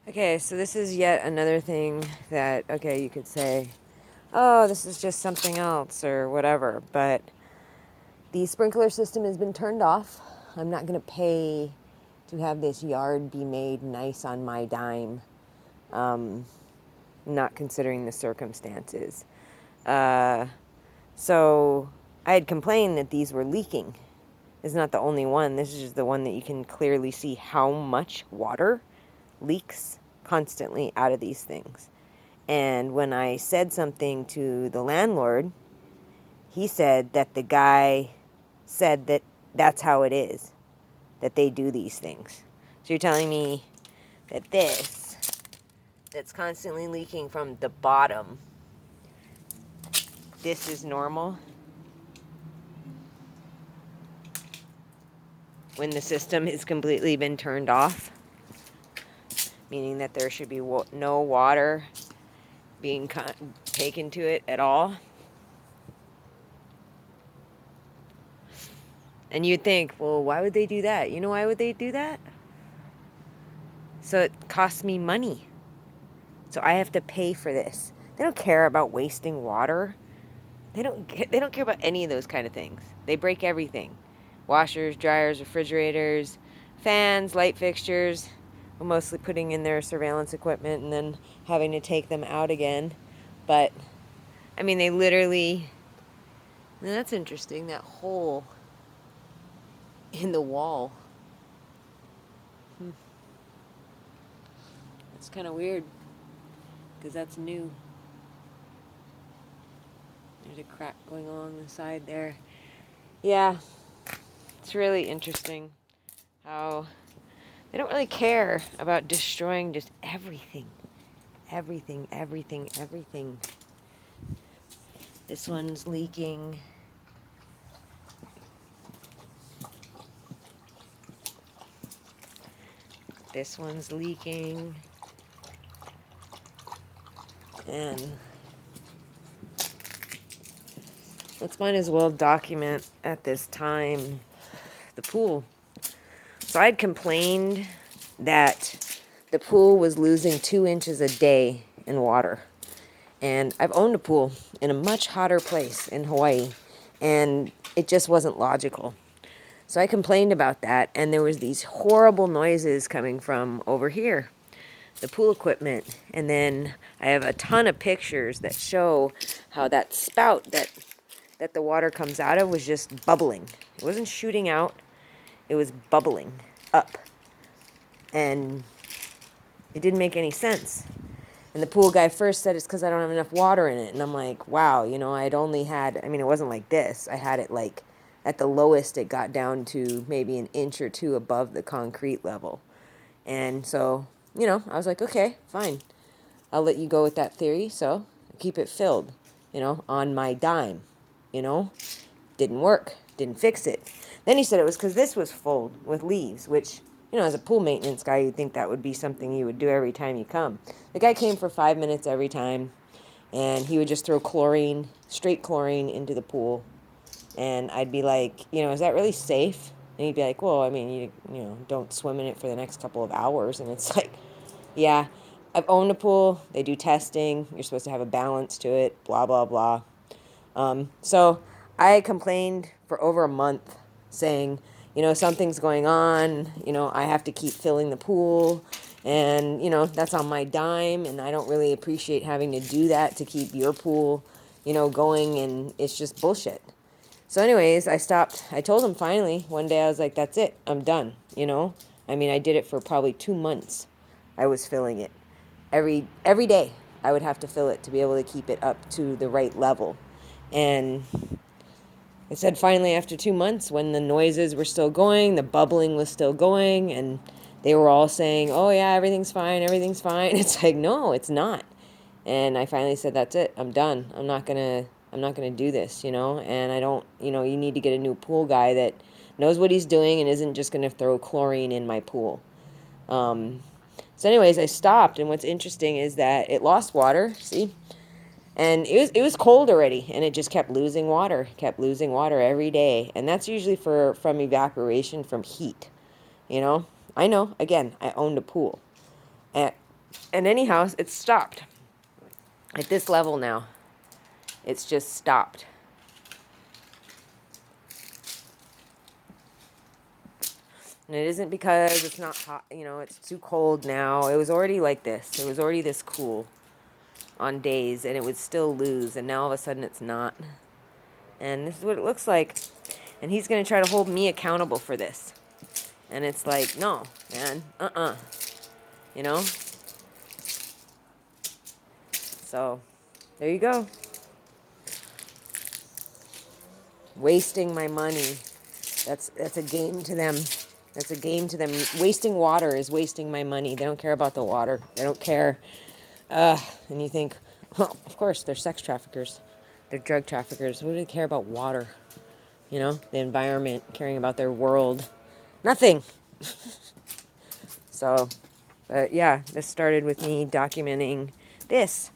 Okay, so this is yet another thing that, okay, you could say, oh, this is just something else or whatever, but the sprinkler system has been turned off. I'm not going to pay to have this yard be made nice on my dime, not considering the circumstances. Uh, so I had complained that these were leaking. It's not the only one. This is just the one that you can clearly see how much water leaks constantly out of these things. And when I said something to the landlord, he said that the guy said that that's how it is, that they do these things. So you're telling me that this, that's constantly leaking from the bottom, this is normal when the system has completely been turned off? Meaning that there should be no water being taken to it at all? And you'd think, well, why would they do that? You know why would they do that? So it costs me money. So I have to pay for this. They don't care about wasting water. They don't care about any of those kind of things. They break everything. Washers, dryers, refrigerators, fans, light fixtures. We're mostly putting in their surveillance equipment and then having to take them out again. But I mean, they literally, that's interesting, that hole in the wall. It's kind of weird because that's new. There's a crack going along the side there. Yeah, it's really interesting how they don't really care about destroying just everything. Everything, everything, everything. This one's leaking. This one's leaking. And let's might as well document at this time the pool. So I'd complained that the pool was losing 2 inches a day in water. And I've owned a pool in a much hotter place in Hawaii, and it just wasn't logical. So I complained about that, and there was these horrible noises coming from over here, the pool equipment. And then I have a ton of pictures that show how that spout that the water comes out of was just bubbling. It wasn't shooting out, it was bubbling up. And it didn't make any sense. And the pool guy first said it's because I don't have enough water in it. And I'm like, wow, I'd only had, I mean, it wasn't like this. I had it like at the lowest, it got down to maybe an inch or two above the concrete level. And so, I was like, okay, fine. I'll let you go with that theory. So keep it filled, on my dime, you know. Didn't work. Didn't fix it. Then he said it was because this was full with leaves, which, as a pool maintenance guy, you'd think that would be something you would do every time you come. The guy came for 5 minutes every time, and he would just throw chlorine, straight chlorine, into the pool. And I'd be like, is that really safe? And he'd be like, well, I mean, don't swim in it for the next couple of hours. And it's like, yeah, I've owned a pool. They do testing. You're supposed to have a balance to it, blah, blah, blah. So I complained for over a month saying, something's going on. I have to keep filling the pool. And, that's on my dime. And I don't really appreciate having to do that to keep your pool, going. And it's just bullshit. So anyways, I stopped. I told him finally one day, I was like, that's it. I'm done. I mean, I did it for probably 2 months. I was filling it every day. I would have to fill it to be able to keep it up to the right level. And I said finally after 2 months, when the noises were still going, the bubbling was still going, and they were all saying, oh yeah, everything's fine, everything's fine. It's like, no, it's not. And I finally said, that's it. I'm done. I'm not gonna do this, and I don't, you need to get a new pool guy that knows what he's doing and isn't just gonna throw chlorine in my pool. So anyways, I stopped, and what's interesting is that it lost water, see? And it was cold already, and it just kept losing water every day. And that's usually from evaporation from heat, you know? I know, again, I owned a pool. And anyhow, it's stopped. At this level now, it's just stopped. And it isn't because it's not hot, it's too cold now. It was already like this. It was already this cool on days, and it would still lose, and now all of a sudden it's not. And this is what it looks like. And he's going to try to hold me accountable for this. And it's like, no, man, you know? So, there you go. Wasting my money. That's a game to them. That's a game to them. Wasting water is wasting my money. They don't care about the water. They don't care. And you think, well, of course, they're sex traffickers. They're drug traffickers. What do they care about water? The environment, caring about their world. Nothing. So, yeah, this started with me documenting this,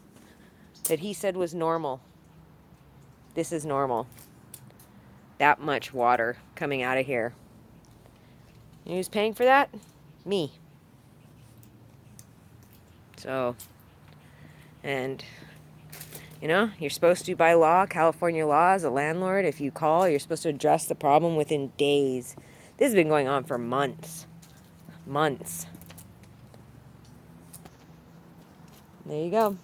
that he said was normal. This is normal. That much water coming out of here. And who's paying for that? Me. So, and, you're supposed to, by law, California law, as a landlord, if you call, you're supposed to address the problem within days. This has been going on for months. Months. There you go.